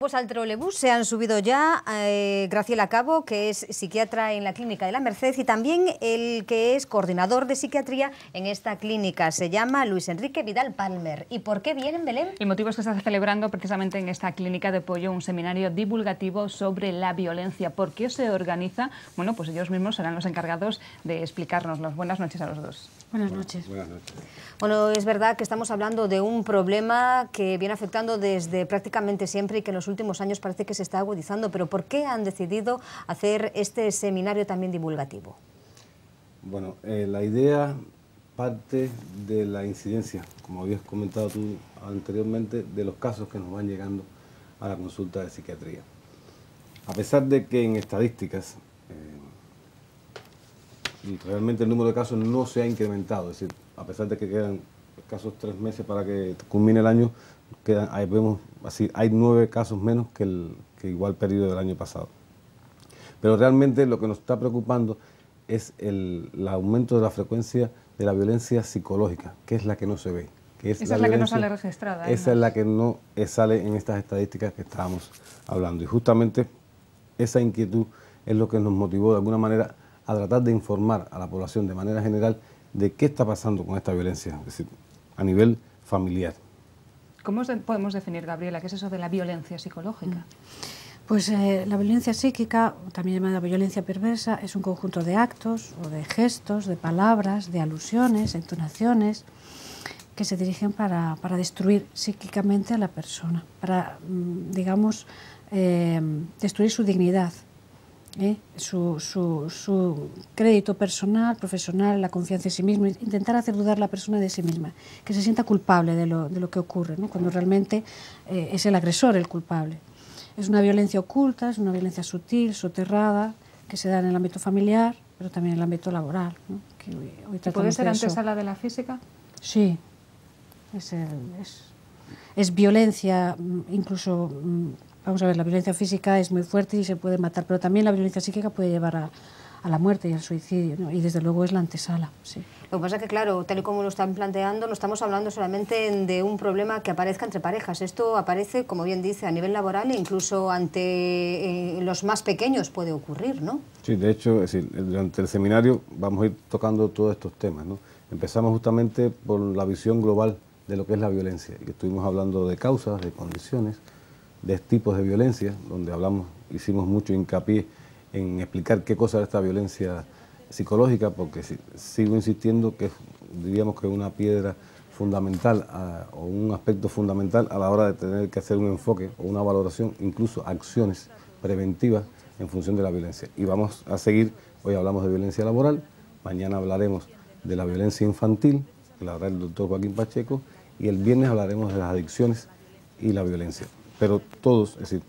Pues al trolebús se han subido ya Graciela Cabo, que es psiquiatra en la Clínica de la Merced, y también el que es coordinador de psiquiatría en esta clínica. Se llama Luis Enrique Vidal Palmer. ¿Y por qué vienen, Belén? El motivo es que se está celebrando precisamente en esta clínica de Pollo un seminario divulgativo sobre la violencia. ¿Por qué se organiza? Bueno, pues ellos mismos serán los encargados de explicárnoslo. Buenas noches a los dos. Buenas noches. Buenas noches. Bueno, es verdad que estamos hablando de un problema que viene afectando desde prácticamente siempre y que en los últimos años parece que se está agudizando, pero ¿por qué han decidido hacer este seminario también divulgativo? Bueno, la idea parte de la incidencia, como habías comentado tú anteriormente, de los casos que nos van llegando a la consulta de psiquiatría. A pesar de que en estadísticas realmente el número de casos no se ha incrementado, es decir, a pesar de que quedan escasos 3 meses para que culmine el año, vemos así, hay 9 casos menos que igual periodo del año pasado. Pero realmente lo que nos está preocupando es el aumento de la frecuencia de la violencia psicológica, que es la que no se ve. Esa es la que no sale registrada. Esa es la que no sale en estas estadísticas que estábamos hablando. Y justamente esa inquietud es lo que nos motivó de alguna manera a tratar de informar a la población de manera general de qué está pasando con esta violencia, es decir, a nivel familiar. ¿Cómo podemos definir, Gabriela, qué es eso de la violencia psicológica? Pues la violencia psíquica, también llamada violencia perversa, es un conjunto de actos o de gestos, de palabras, de alusiones, entonaciones, que se dirigen para destruir psíquicamente a la persona, para, digamos, destruir su dignidad, su crédito personal, profesional, la confianza en sí mismo, intentar hacer dudar a la persona de sí misma, que se sienta culpable de lo que ocurre, ¿no? Cuando realmente es el agresor el culpable. Es una violencia oculta, es una violencia sutil, soterrada, que se da en el ámbito familiar, pero también en el ámbito laboral, ¿no? Que hoy ¿Puede ser antesala de la física? Sí, es violencia, incluso, vamos a ver, la violencia física es muy fuerte y se puede matar, pero también la violencia psíquica puede llevar a la muerte y al suicidio, ¿no? Y desde luego es la antesala, sí. Lo que pasa es que, claro, tal y como lo están planteando, no estamos hablando solamente de un problema que aparezca entre parejas. Esto aparece, como bien dice, a nivel laboral e incluso ante los más pequeños puede ocurrir, ¿no? Sí, de hecho, es decir, durante el seminario vamos a ir tocando todos estos temas, ¿no? Empezamos justamente por la visión global de lo que es la violencia, y estuvimos hablando de causas, de condiciones, de tipos de violencia, donde hicimos mucho hincapié en explicar qué cosa es esta violencia psicológica, porque sigo insistiendo que diríamos que es una piedra fundamental o un aspecto fundamental a la hora de tener que hacer un enfoque o una valoración, incluso acciones preventivas en función de la violencia. Y vamos a seguir, hoy hablamos de violencia laboral, mañana hablaremos de la violencia infantil, que la hablará el doctor Joaquín Pacheco, y el viernes hablaremos de las adicciones y la violencia. Pero todos, es decir,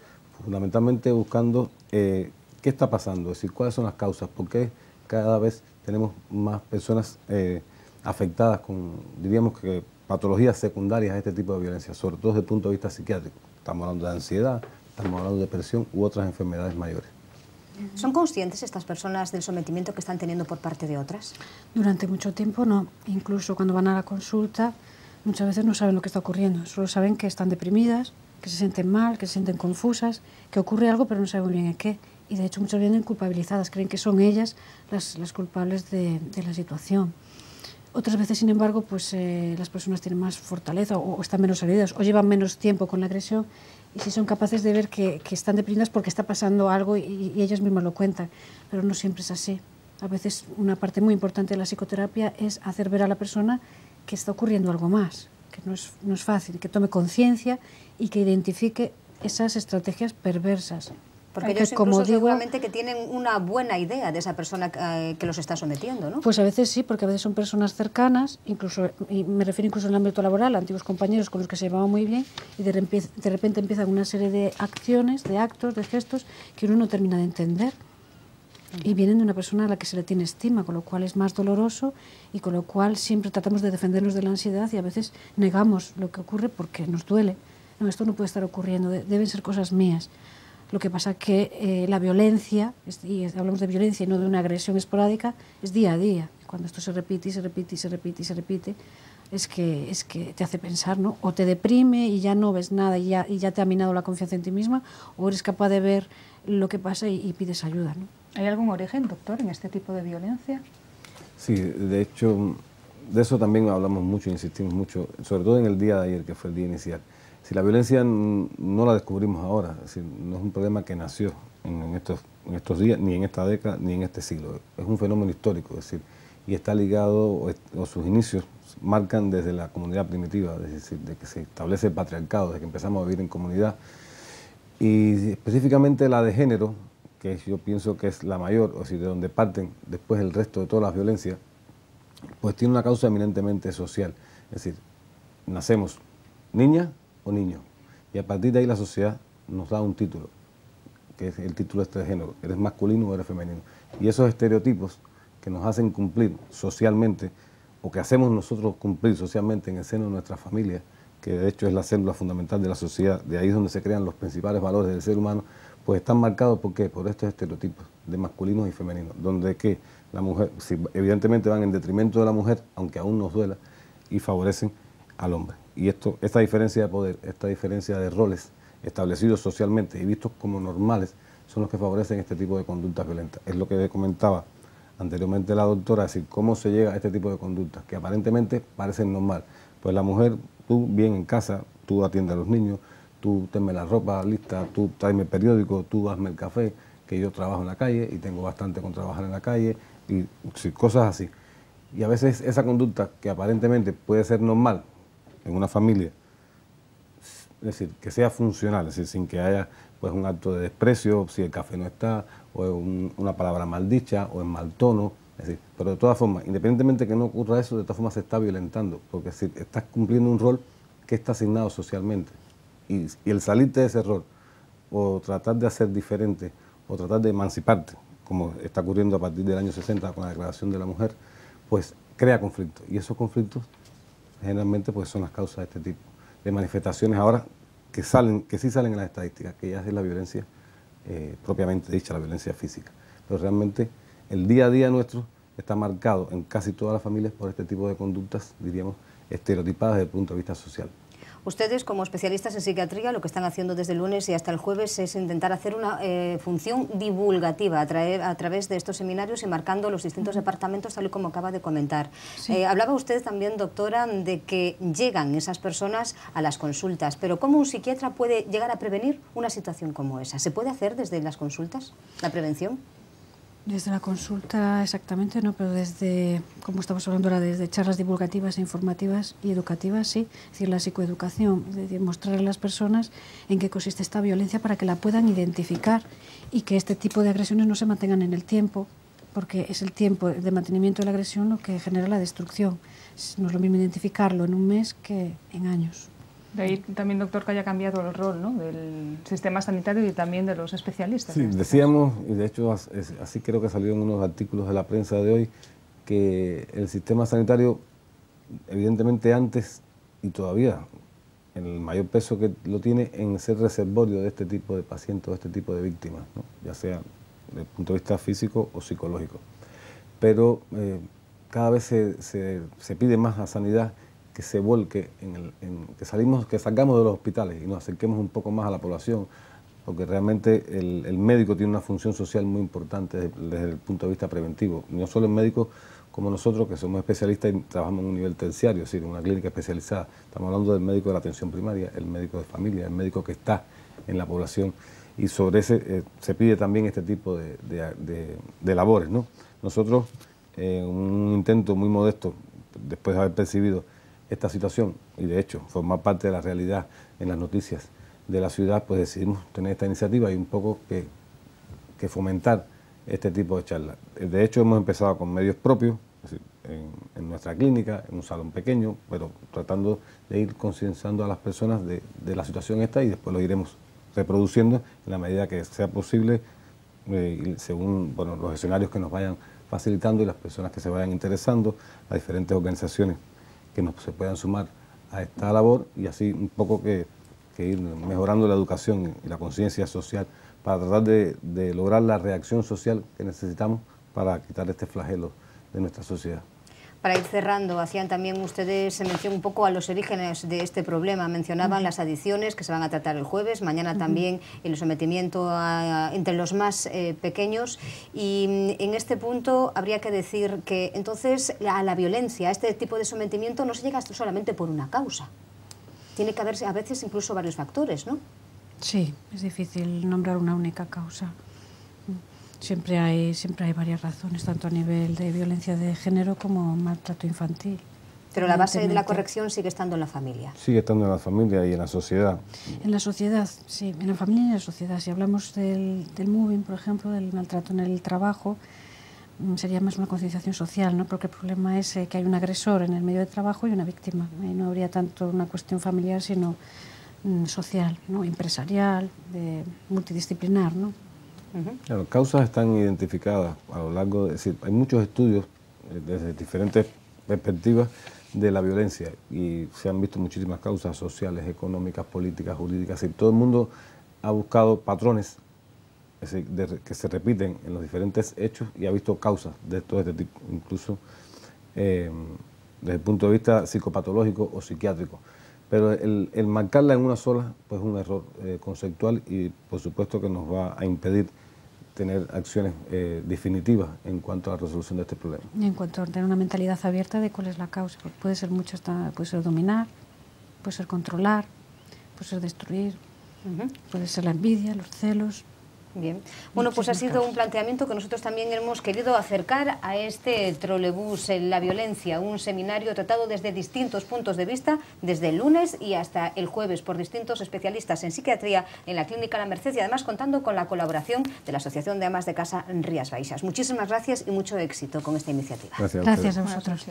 fundamentalmente buscando qué está pasando, es decir, cuáles son las causas, por qué cada vez tenemos más personas afectadas con, diríamos que, patologías secundarias a este tipo de violencia, sobre todo desde el punto de vista psiquiátrico. Estamos hablando de ansiedad, estamos hablando de depresión u otras enfermedades mayores. ¿Son conscientes estas personas del sometimiento que están teniendo por parte de otras? Durante mucho tiempo no, incluso cuando van a la consulta muchas veces no saben lo que está ocurriendo, solo saben que están deprimidas, que se sienten mal, que se sienten confusas, que ocurre algo pero no saben muy bien en qué. Y de hecho muchas vienen culpabilizadas, creen que son ellas las culpables de la situación. Otras veces, sin embargo, pues las personas tienen más fortaleza o están menos heridas o llevan menos tiempo con la agresión y sí son capaces de ver que están deprimidas porque está pasando algo y ellas mismas lo cuentan, pero no siempre es así. A veces una parte muy importante de la psicoterapia es hacer ver a la persona que está ocurriendo algo más, que no es fácil, que tome conciencia y que identifique esas estrategias perversas. Porque ellos incluso seguramente que tienen una buena idea de esa persona que los está sometiendo, ¿no? Pues a veces sí, porque a veces son personas cercanas, incluso, y me refiero incluso en el ámbito laboral, antiguos compañeros con los que se llevaban muy bien, y de repente empiezan una serie de acciones, de actos, de gestos, que uno no termina de entender. Y vienen de una persona a la que se le tiene estima, con lo cual es más doloroso y con lo cual siempre tratamos de defendernos de la ansiedad y a veces negamos lo que ocurre porque nos duele. No, esto no puede estar ocurriendo, deben ser cosas mías. Lo que pasa que la violencia, y hablamos de violencia y no de una agresión esporádica, es día a día. Cuando esto se repite y se repite y se repite y se repite, es que te hace pensar, ¿no? O te deprime y ya no ves nada y ya te ha minado la confianza en ti misma, o eres capaz de ver lo que pasa y pides ayuda, ¿no? ¿Hay algún origen, doctor, en este tipo de violencia? Sí, de hecho, de eso también hablamos mucho, insistimos mucho, sobre todo en el día de ayer, que fue el día inicial. Si la violencia no la descubrimos ahora, es decir, no es un problema que nació en estos días, ni en esta década, ni en este siglo. Es un fenómeno histórico, es decir, y está ligado, o sus inicios marcan desde la comunidad primitiva, es decir, de que se establece el patriarcado, de que empezamos a vivir en comunidad. Y específicamente la de género, que yo pienso que es la mayor, o sea, de donde parten después el resto de todas las violencias, pues tiene una causa eminentemente social. Es decir, nacemos niña o niño, y a partir de ahí la sociedad nos da un título, que es el título de género, eres masculino o eres femenino. Y esos estereotipos que nos hacen cumplir socialmente, o que hacemos nosotros cumplir socialmente en el seno de nuestra familia, que de hecho es la célula fundamental de la sociedad, de ahí es donde se crean los principales valores del ser humano, pues están marcados ¿por qué? Por estos estereotipos de masculinos y femeninos, donde que la mujer, sí, evidentemente van en detrimento de la mujer, aunque aún nos duela, y favorecen al hombre. Y esta diferencia de poder, esta diferencia de roles establecidos socialmente y vistos como normales, son los que favorecen este tipo de conductas violentas. Es lo que comentaba anteriormente la doctora, es decir, cómo se llega a este tipo de conductas, que aparentemente parecen normal. Pues la mujer, tú bien en casa, tú atiendes a los niños, tú tenme la ropa lista, tú tráeme el periódico, tú hazme el café, que yo trabajo en la calle y tengo bastante con trabajar en la calle, y sí, cosas así. Y a veces esa conducta que aparentemente puede ser normal en una familia, es decir, que sea funcional, es decir, sin que haya pues un acto de desprecio, si el café no está, o una palabra mal dicha, o en mal tono, es decir, pero de todas formas, independientemente de que no ocurra eso, de todas formas se está violentando, porque es decir, estás cumpliendo un rol que está asignado socialmente, y el salirte de ese rol, o tratar de hacer diferente, o tratar de emanciparte, como está ocurriendo a partir del año 60 con la Declaración de la Mujer, pues crea conflictos, y esos conflictos generalmente pues son las causas de este tipo de manifestaciones ahora que sí salen en las estadísticas, que ya es la violencia propiamente dicha, la violencia física. Pero realmente el día a día nuestro está marcado en casi todas las familias por este tipo de conductas, diríamos, estereotipadas desde el punto de vista social. Ustedes, como especialistas en psiquiatría, lo que están haciendo desde el lunes y hasta el jueves es intentar hacer una función divulgativa a través de estos seminarios y marcando los distintos departamentos, tal y como acaba de comentar. Sí. Hablaba usted también, doctora, de que llegan esas personas a las consultas, pero ¿cómo un psiquiatra puede llegar a prevenir una situación como esa? ¿Se puede hacer desde las consultas la prevención? Desde la consulta exactamente no, pero desde, como estamos hablando ahora, desde charlas divulgativas, informativas y educativas, sí. Es decir, la psicoeducación, es decir, mostrarle a las personas en qué consiste esta violencia para que la puedan identificar y que este tipo de agresiones no se mantengan en el tiempo, porque es el tiempo de mantenimiento de la agresión lo que genera la destrucción. No es lo mismo identificarlo en un mes que en años. De ahí también, doctor, que haya cambiado el rol, ¿no?, del sistema sanitario y también de los especialistas. Sí, decíamos, y de hecho así creo que salieron unos artículos de la prensa de hoy, que el sistema sanitario, evidentemente antes y todavía, el mayor peso que lo tiene en ser reservorio de este tipo de pacientes, de este tipo de víctimas, ¿no?, ya sea desde el punto de vista físico o psicológico. Pero cada vez se pide más a sanidad que se volque, que salgamos de los hospitales y nos acerquemos un poco más a la población, porque realmente el médico tiene una función social muy importante desde el punto de vista preventivo. No solo el médico como nosotros, que somos especialistas y trabajamos en un nivel terciario, es decir, en una clínica especializada. Estamos hablando del médico de la atención primaria, el médico de familia, el médico que está en la población, y sobre ese se pide también este tipo de labores, ¿no? Nosotros, un intento muy modesto, después de haber percibido esta situación y de hecho formar parte de la realidad en las noticias de la ciudad, pues decidimos tener esta iniciativa y un poco que fomentar este tipo de charlas. De hecho hemos empezado con medios propios, es decir, en nuestra clínica, en un salón pequeño, pero tratando de ir concienciando a las personas de la situación esta, y después lo iremos reproduciendo en la medida que sea posible, según los escenarios que nos vayan facilitando y las personas que se vayan interesando, las diferentes organizaciones que se puedan sumar a esta labor, y así un poco que ir mejorando la educación y la conciencia social para tratar de lograr la reacción social que necesitamos para quitar este flagelo de nuestra sociedad. Para ir cerrando, hacían también ustedes mención un poco a los orígenes de este problema. Mencionaban las adicciones que se van a tratar el jueves, mañana también el sometimiento entre los más pequeños. Y en este punto habría que decir que entonces a la violencia, a este tipo de sometimiento, no se llega solamente por una causa. Tiene que haber a veces incluso varios factores, ¿no? Sí, es difícil nombrar una única causa. Siempre hay varias razones, tanto a nivel de violencia de género como maltrato infantil. Pero la base de la corrección sigue estando en la familia. Sigue estando en la familia y en la sociedad. En la sociedad, sí, en la familia y en la sociedad. Si hablamos del moving, por ejemplo, del maltrato en el trabajo, sería más una concienciación social, ¿no? Porque el problema es que hay un agresor en el medio de trabajo y una víctima. Ahí no habría tanto una cuestión familiar, sino social, ¿no? Empresarial, multidisciplinar, ¿no? Claro, causas están identificadas a lo largo de... Es decir, hay muchos estudios desde diferentes perspectivas de la violencia y se han visto muchísimas causas sociales, económicas, políticas, jurídicas. Todo el mundo ha buscado patrones que se repiten en los diferentes hechos y ha visto causas de todo este tipo, incluso desde el punto de vista psicopatológico o psiquiátrico. Pero el marcarla en una sola pues es un error conceptual y por supuesto que nos va a impedir tener acciones definitivas en cuanto a la resolución de este problema. Y en cuanto a tener una mentalidad abierta de cuál es la causa, porque puede ser mucho, puede ser dominar, puede ser controlar, puede ser destruir, puede ser la envidia, los celos. Bien. Bueno, pues ha sido un planteamiento que nosotros también hemos querido acercar a este trolebús en la violencia, un seminario tratado desde distintos puntos de vista, desde el lunes y hasta el jueves, por distintos especialistas en psiquiatría en la Clínica La Merced y además contando con la colaboración de la Asociación de Amas de Casa Rías Baixas. Muchísimas gracias y mucho éxito con esta iniciativa. Gracias a vosotros.